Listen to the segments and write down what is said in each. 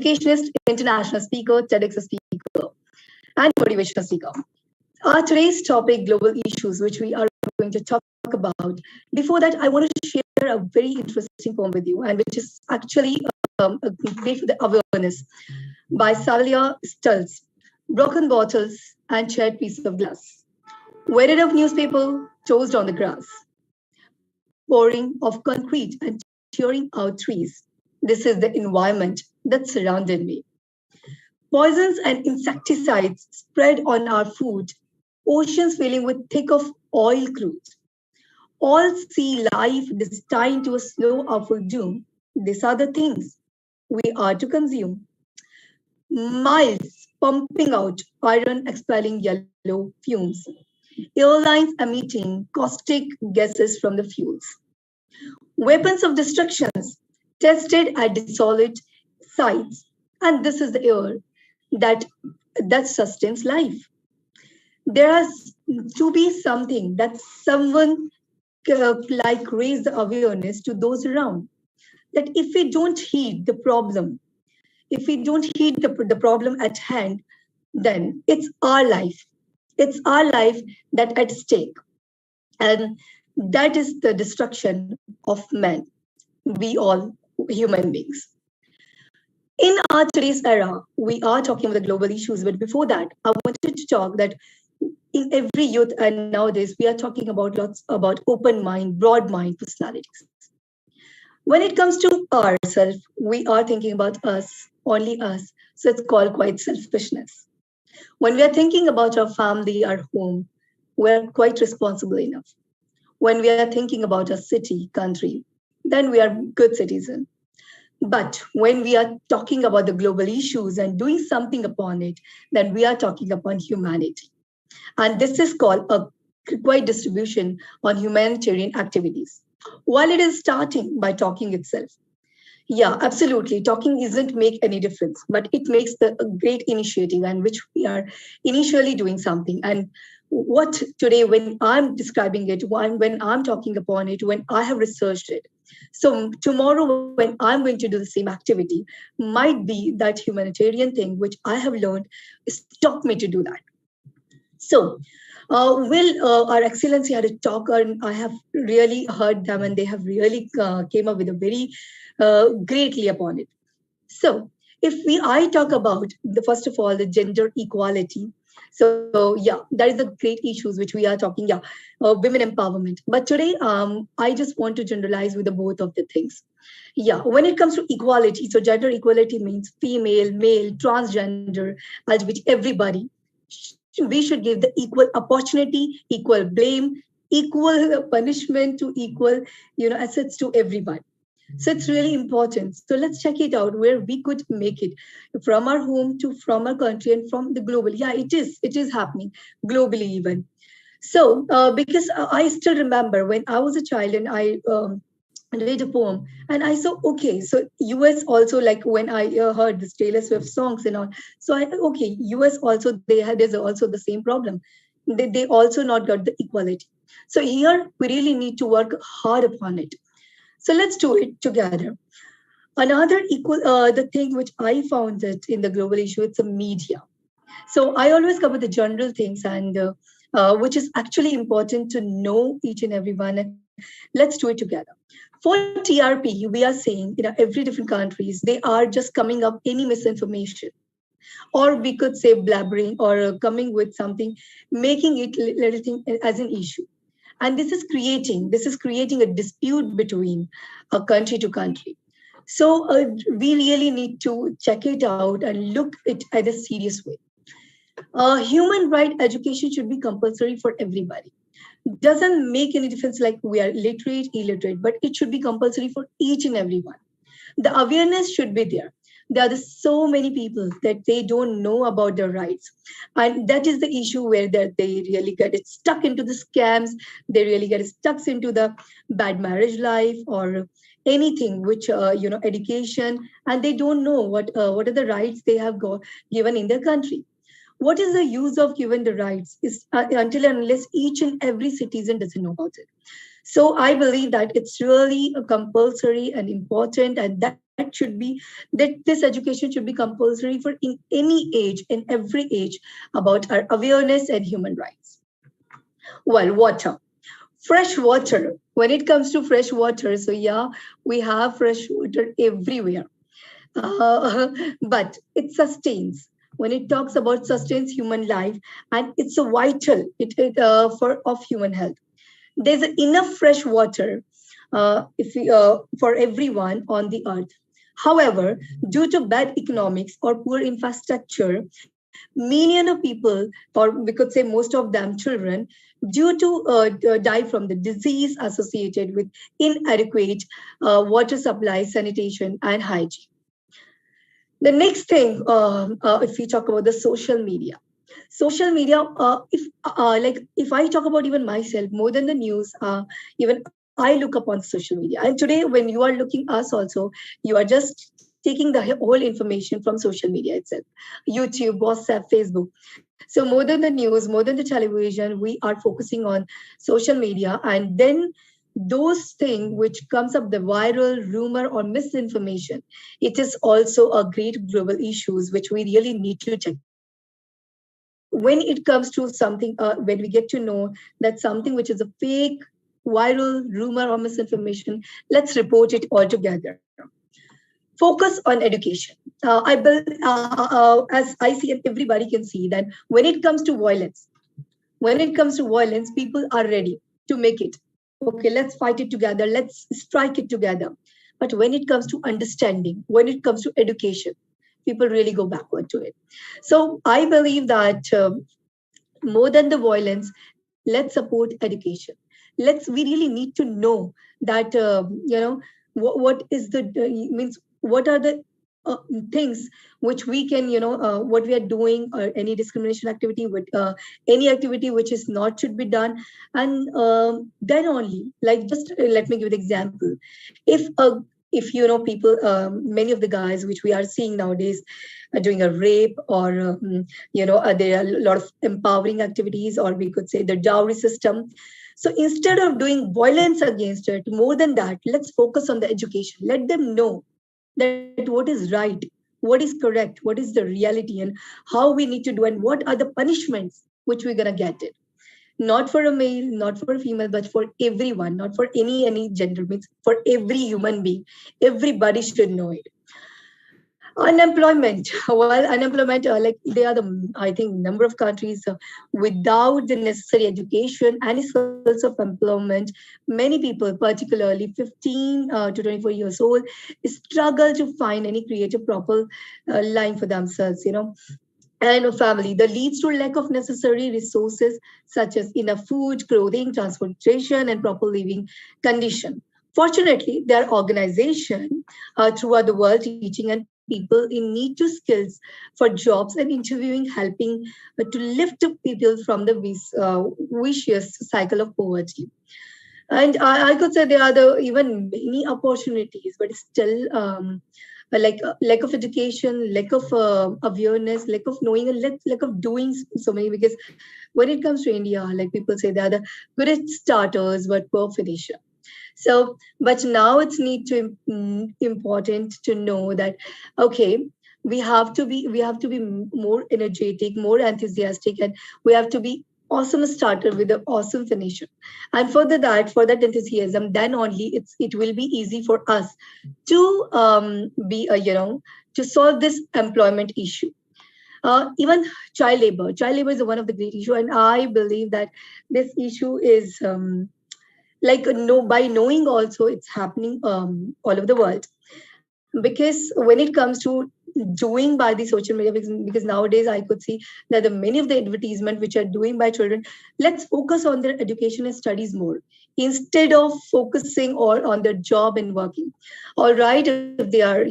educationist, international speaker, TEDx speaker, and motivational speaker. Our today's topic, global issues, which we are going to talk about. Before that, I wanted to share a very interesting poem with you, and which is actually a great for the awareness by Salia Stultz. Broken bottles and charred pieces of glass. Weighted up newspaper, toast on the grass. Pouring of concrete and tearing out trees. This is the environment that surrounded me. Poisons and insecticides spread on our food, oceans filling with thick of oil crude. All sea life destined to a slow awful doom. These are the things we are to consume. Miles pumping out iron expelling yellow fumes. Airlines emitting caustic gases from the fuels. Weapons of destruction tested at desolate sites. And this is the air that sustains life. There has to be something that someone like raise the awareness to those around. That if we don't heed the problem, if we don't heed the problem at hand, then it's our life. It's our life that at stake. And that is the destruction of man, we all human beings. In our today's era, we are talking about the global issues, but before that, I wanted to talk that in every youth and nowadays, we are talking about lots about open mind, broad mind personalities. When it comes to ourselves, we are thinking about us, only us. So it's called quite selfishness. When we are thinking about our family, our home, we're quite responsible enough. When we are thinking about a city, country, then we are good citizen. But when we are talking about the global issues and doing something upon it, then we are talking upon humanity. And this is called a quite distribution on humanitarian activities. While it is starting by talking itself, yeah, absolutely. Talking isn't make any difference, but it makes a great initiative and which we are initially doing something. And what today, when I'm describing it, when I'm talking upon it, when I have researched it. So tomorrow, when I'm going to do the same activity, might be that humanitarian thing which I have learned stop me to do that. So, our Excellency had a talk, and I have really heard them, and they have really came up with a very greatly upon it. So, if I talk about the first of all the gender equality. So yeah, that is the great issues which we are talking. Yeah, women empowerment. But today, I just want to generalize with the both of the things. Yeah, when it comes to equality, so gender equality means female, male, transgender, as which everybody we should give the equal opportunity, equal blame, equal punishment to equal, assets to everyone. So it's really important. So let's check it out where we could make it from our home to from our country and from the global. Yeah, it is happening globally even. So because I still remember when I was a child and I read a poem and I saw, okay, so US also, like when I heard the Taylor Swift songs and all, so okay, US also, there's also the same problem. They also not got the equality. So here we really need to work hard upon it. So let's do it together. Another the thing which I found that in the global issue, it's a media. So I always cover the general things and which is actually important to know each and every one. And let's do it together. For TRP, we are saying, every different countries, they are just coming up any misinformation. Or we could say blabbering or coming with something, making it little thing as an issue. And this is creating a dispute between a country to country. So we really need to check it out and look it at a serious way. Human right education should be compulsory for everybody. Doesn't make any difference like we are literate, illiterate, but it should be compulsory for each and everyone. The awareness should be there. There are so many people that they don't know about their rights. And that is the issue where they really get stuck into the scams. They really get stuck into the bad marriage life or anything which, education. And they don't know what are the rights they have got given in their country. What is the use of giving the rights is until and unless each and every citizen doesn't know about it. So I believe that it's really a compulsory and important, and that should be that this education should be compulsory for in any age, in every age, about our awareness and human rights. Well, water. Fresh water. When it comes to fresh water, so yeah, we have fresh water everywhere. But it sustains. When it talks about sustains human life, and it's a vital for of human health. There's enough fresh water if we, for everyone on the earth. However, due to bad economics or poor infrastructure, millions of people, or we could say most of them children, due to die from the disease associated with inadequate water supply, sanitation, and hygiene. The next thing, if we talk about the social media, if I talk about even myself more than the news, even I look up on social media. And today, when you are looking us also, you are just taking the whole information from social media itself, YouTube, WhatsApp, Facebook. So more than the news, more than the television, we are focusing on social media, and then those things which comes up the viral rumor or misinformation, it is also a great global issues which we really need to check out. When it comes to something, when we get to know that something which is a fake, viral rumor or misinformation, let's report it all together. Focus on education. As I see and everybody can see that when it comes to violence, people are ready to make it. Okay, let's fight it together. Let's strike it together. But when it comes to understanding, when it comes to education, people really go backward to it. So I believe that more than the violence, let's support education. We really need to know that what is the means, what are the things which we can, what we are doing, or any discrimination activity, with any activity which is not should be done. And then only, like, just let me give an example. If people, many of the guys which we are seeing nowadays are doing a rape, or there are a lot of empowering activities, or we could say the dowry system. So instead of doing violence against it, more than that, let's focus on the education. Let them know that what is right, what is correct, what is the reality, and how we need to do, and what are the punishments which we're going to get it. Not for a male, not for a female, but for everyone, not for any gender, means for every human being. Everybody should know it. Unemployment. Well, unemployment, like, they are the, I think, number of countries without the necessary education and skills of employment. Many people, particularly 15 to 24 years old, struggle to find any creative proper line for themselves, and a family. That leads to lack of necessary resources such as enough food, clothing, transportation, and proper living condition. Fortunately, there are organizations throughout the world teaching and people in need to skills for jobs and interviewing, helping to lift up people from the vicious cycle of poverty. And I could say there are even many opportunities, but still, like lack of education, lack of awareness, lack of knowing, and lack of doing so many. Because when it comes to India, like, people say they are the good at starters but poor finisher. So, but now it's need to important to know that, okay, we have to be more energetic, more enthusiastic, and we have to be awesome starter with an awesome finisher. And for that enthusiasm, then only it will be easy for us to be a to solve this employment issue. Even child labor is one of the great issue, and I believe that this issue is like, no, by knowing also it's happening all over the world. Because when it comes to doing by the social media, because nowadays I could see that the many of the advertisement which are doing by children, let's focus on their education and studies more, instead of focusing on their job and working. All right, if they are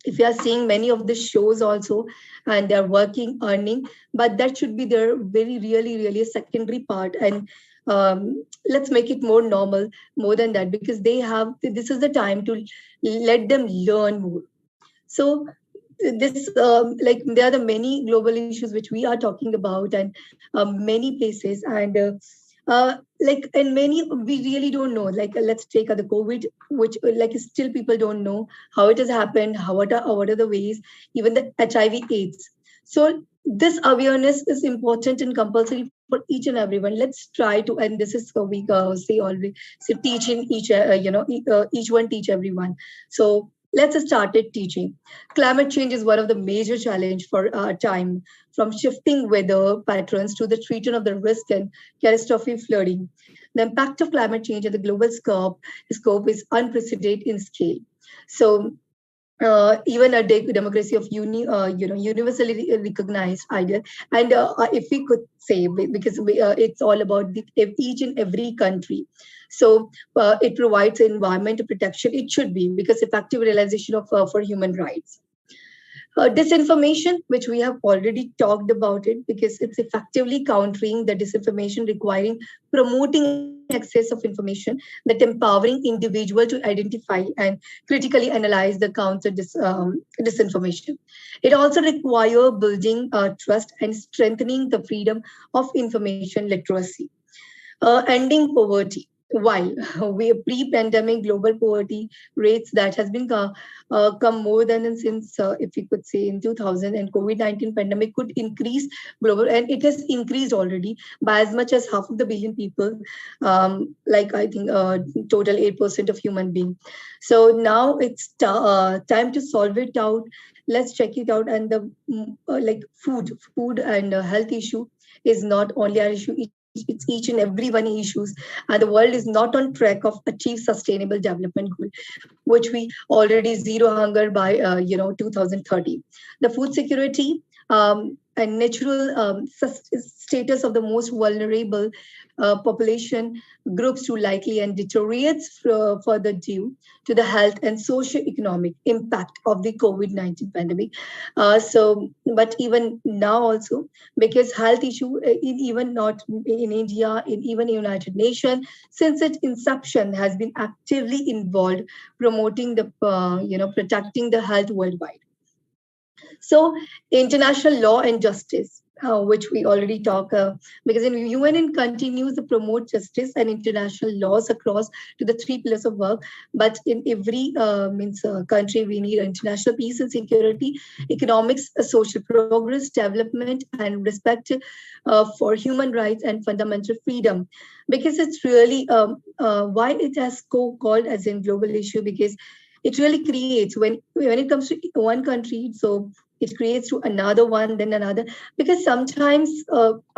if you are seeing many of the shows also, and they're working, earning, but that should be their very, really, really a secondary part. And let's make it more normal, more than that, because this is the time to let them learn more. So this, like, there are the many global issues which we are talking about, and many places. And Like in many, we really don't know. Like let's take the COVID, which like still people don't know how it has happened, what are the ways, even the HIV/AIDS. So this awareness is important and compulsory for each and everyone. Let's try to, and this is we say always, so teaching each each one teach everyone. So let's start it teaching. Climate change is one of the major challenge for our time, from shifting weather patterns to the treatment of the risk and catastrophic flooding. The impact of climate change at the global scope is unprecedented in scale. So even a democracy of universally recognized ideal, and if we could say, because it's all about each and every country. So it provides environmental protection. It should be, because effective realization of for human rights. Disinformation, which we have already talked about it, because it's effectively countering the disinformation, requiring promoting access of information, that empowering individual to identify and critically analyze the counter disinformation. It also requires building trust and strengthening the freedom of information literacy. Ending poverty. While we pre-pandemic global poverty rates that has been come more than since, if we could say, in 2000, and COVID-19 pandemic could increase global, and it has increased already by as much as half of the billion people, like I think total 8% of human being. So now it's time to solve it out. Let's check it out. And the like food and health issue is not only our issue, it's each and every one issues, and the world is not on track of achieve sustainable development goal, which we already zero hunger by 2030. The food security and natural status of the most vulnerable population groups too likely, and deteriorates further due to the health and socio-economic impact of the COVID-19 pandemic. But even now also, because health issue, even not in India, in even United Nations, since its inception has been actively involved promoting the, protecting the health worldwide. So international law and justice, which we already talk, because in UN continues to promote justice and international laws across to the three pillars of work. But in every country, we need international peace and security, economics, social progress, development, and respect for human rights and fundamental freedom. Because it's really why it has called as a global issue, because it really creates, when it comes to one country, so it creates to another one, then another. Because sometimes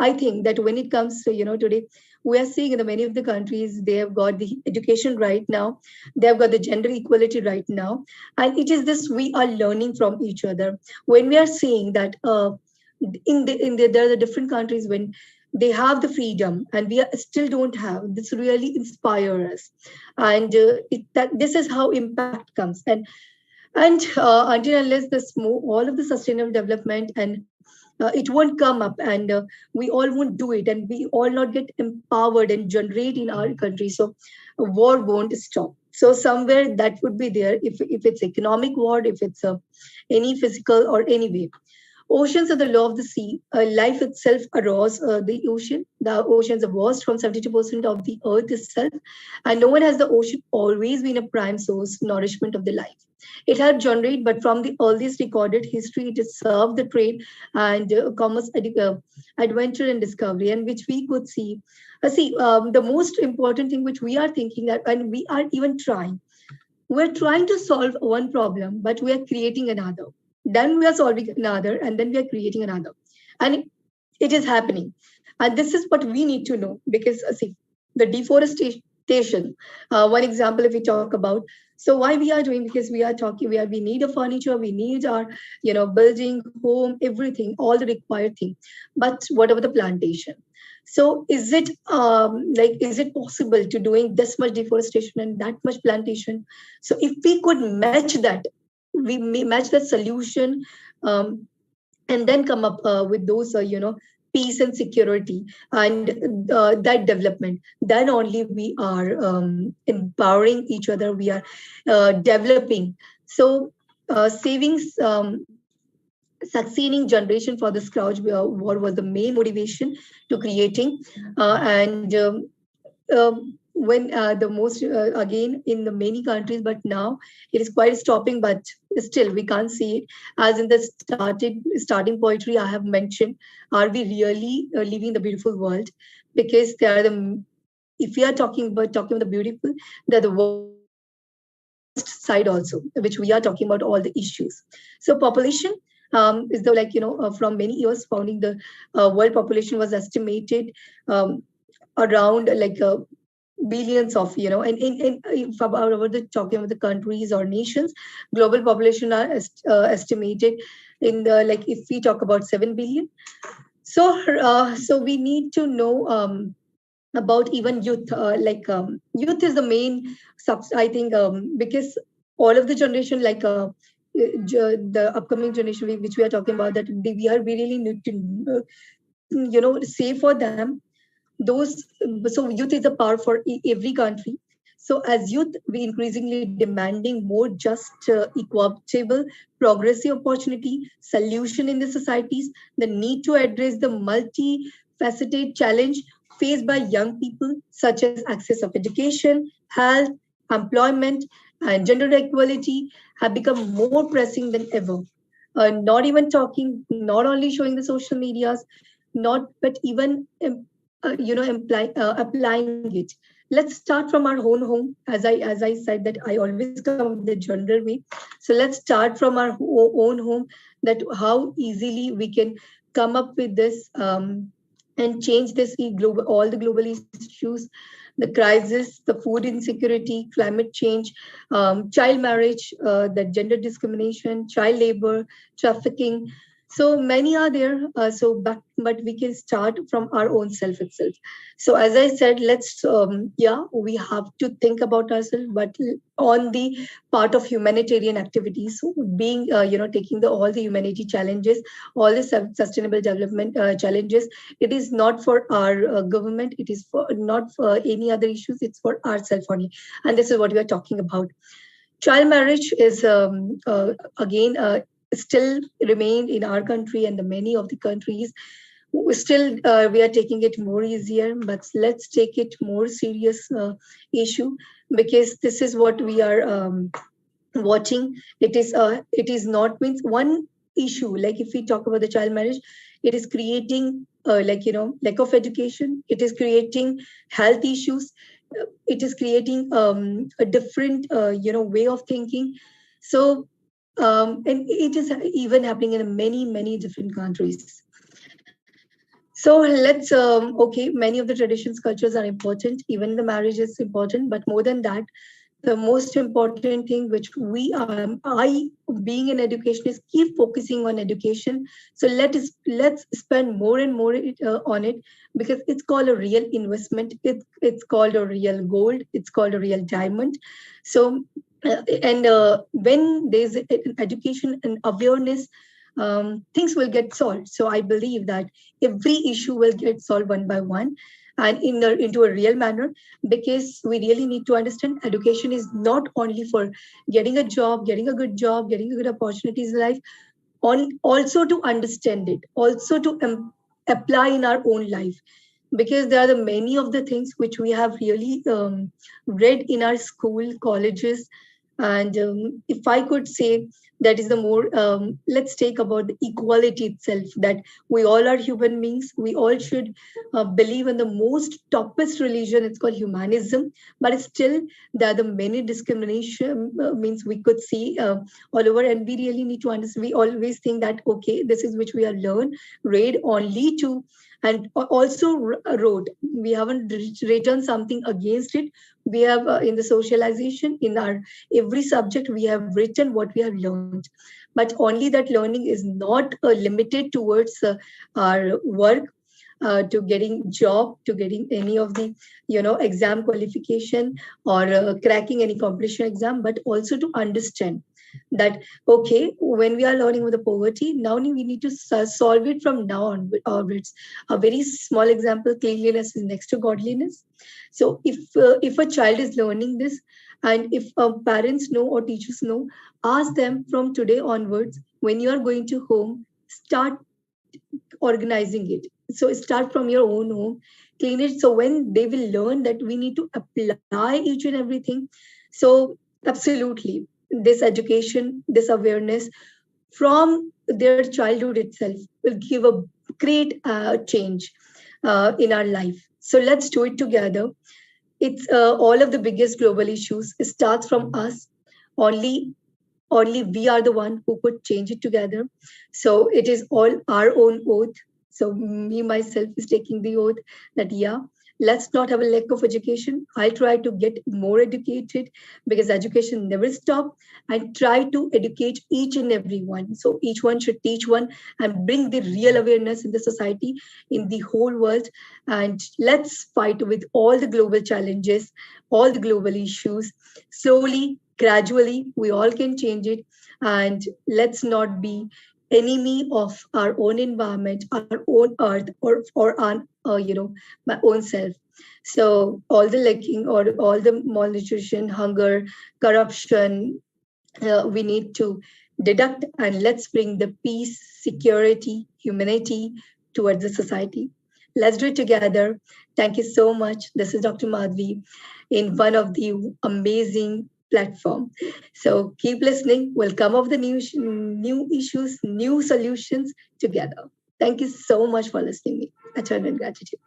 I think that when it comes to, today we are seeing in many of the countries, they have got the education right now, they have got the gender equality right now, and it is this, we are learning from each other. When we are seeing that there are the different countries, when they have the freedom and we still don't have, this really inspires us. And this is how impact comes. And until unless all of the sustainable development, and it won't come up, and we all won't do it, and we all not get empowered and generate in our country, so war won't stop. So somewhere that would be there, if it's economic war, if it's any physical or any way. Oceans are the law of the sea. Life itself arose the ocean. The oceans are vast from 72% of the earth itself. And no one has the ocean always been a prime source nourishment of the life. It had generate, but from the earliest recorded history, it has served the trade and commerce, adventure and discovery, and which we could see. The most important thing which we are thinking that, and we are even trying, we're trying to solve one problem, but we are creating another. Then we are solving another, and then we are creating another. And it is happening. And this is what we need to know, because the deforestation, one example, if we talk about, so why we are doing, because we are talking, we need a furniture, we need our, building, home, everything, all the required thing. But what about the plantation? So is it is it possible to doing this much deforestation and that much plantation? So if we could match that, we may match that solution, and then come up with those, peace and security and that development, then only we are empowering each other, we are developing. So savings, succeeding generation for this crowd, what was the main motivation to creating, and when the most again in the many countries, but now it is quite stopping, but still we can't see it. As in the starting poetry I have mentioned, are we really living the beautiful world? Because they are the, if we are talking about the beautiful, they're the worst side also, which we are talking about all the issues. So population is the, like, from many years founding, the world population was estimated around like billions of, and if about the talking about the countries or nations, global population are estimated in the, like, if we talk about 7 billion. So we need to know about even youth, youth is the main I think, because all of the generation, like the upcoming generation which we are talking about, that we really need to say for them those. So youth is a power for every country. So as youth, we increasingly demanding more just, equitable, progressive opportunity solution in the societies, the need to address the multifaceted challenge faced by young people, such as access of education, health, employment, and gender equality, have become more pressing than ever. Not even talking, not only showing the social medias, not but even applying it. Let's start from our own home. As I said that I always come with the general way. So let's start from our own home, that how easily we can come up with this, and change this global, all the global issues, the crisis, the food insecurity, climate change, child marriage, the gender discrimination, child labor, trafficking. So many are there. But we can start from our own self itself. So as I said, let's yeah, we have to think about ourselves, but on the part of humanitarian activities. So being taking the all the humanity challenges, all the sustainable development challenges. It is not for our government. It is for not for any other issues. It's for ourselves only, and this is what we are talking about. Child marriage is again still remained in our country and the many of the countries. Still, we are taking it more easier, but let's take it more serious issue, because this is what we are watching. It is not means one issue. Like if we talk about the child marriage, it is creating lack of education. It is creating health issues. It is creating a different way of thinking. So and it is even happening in many different countries. So let's okay, many of the traditions, cultures are important. Even the marriage is important, but more than that, the most important thing which I being in education is keep focusing on education. So let's spend more and more on it, because it's called a real investment. It's called a real gold. It's called a real diamond. So and when there's education and awareness, things will get solved. So I believe that every issue will get solved one by one, and into a real manner, because we really need to understand education is not only for getting a job, getting a good job, getting a good opportunities in life, on also to understand it, also to apply in our own life, because there are the many of the things which we have really read in our school, colleges. And if I could say, that is the more, let's take about the equality itself, that we all are human beings. We all should believe in the most toppest religion. It's called humanism. But still, there are the many discrimination means we could see all over. And we really need to understand. We always think that, okay, this is which we are read only to, and also wrote. We haven't written something against it. We have in the socialization, in our every subject, we have written what we have learned. But only that learning is not limited towards our work, to getting job, to getting any of the exam qualification, or cracking any competition exam, but also to understand that, okay, when we are learning with the poverty, now we need to solve it from now on onwards. A very small example: cleanliness is next to godliness. So if a child is learning this, And if parents know or teachers know, ask them from today onwards, when you are going to home, start organizing it. So start from your own home, clean it. So when they will learn that we need to apply each and everything. So absolutely, this education, this awareness from their childhood itself will give a great change in our life. So let's do it together. It's all of the biggest global issues starts from us. Only only we are the one who could change it together. So it is all our own oath. So me myself is taking the oath that yeah, let's not have a lack of education. I'll try to get more educated, because education never stop. I try to educate each and every one. So each one should teach one and bring the real awareness in the society, in the whole world. And let's fight with all the global challenges, all the global issues. Slowly, gradually, we all can change it. And let's not be enemy of our own environment, our own earth, or on my own self. So all the lacking or all the malnutrition, hunger, corruption, we need to deduct, and let's bring the peace, security, humanity towards the society. Let's do it together. Thank you so much. This is Dr. Madhvi in one of the amazing platform. So keep listening. We'll come up with the new issues, new solutions together. Thank you so much for listening. Eternal gratitude.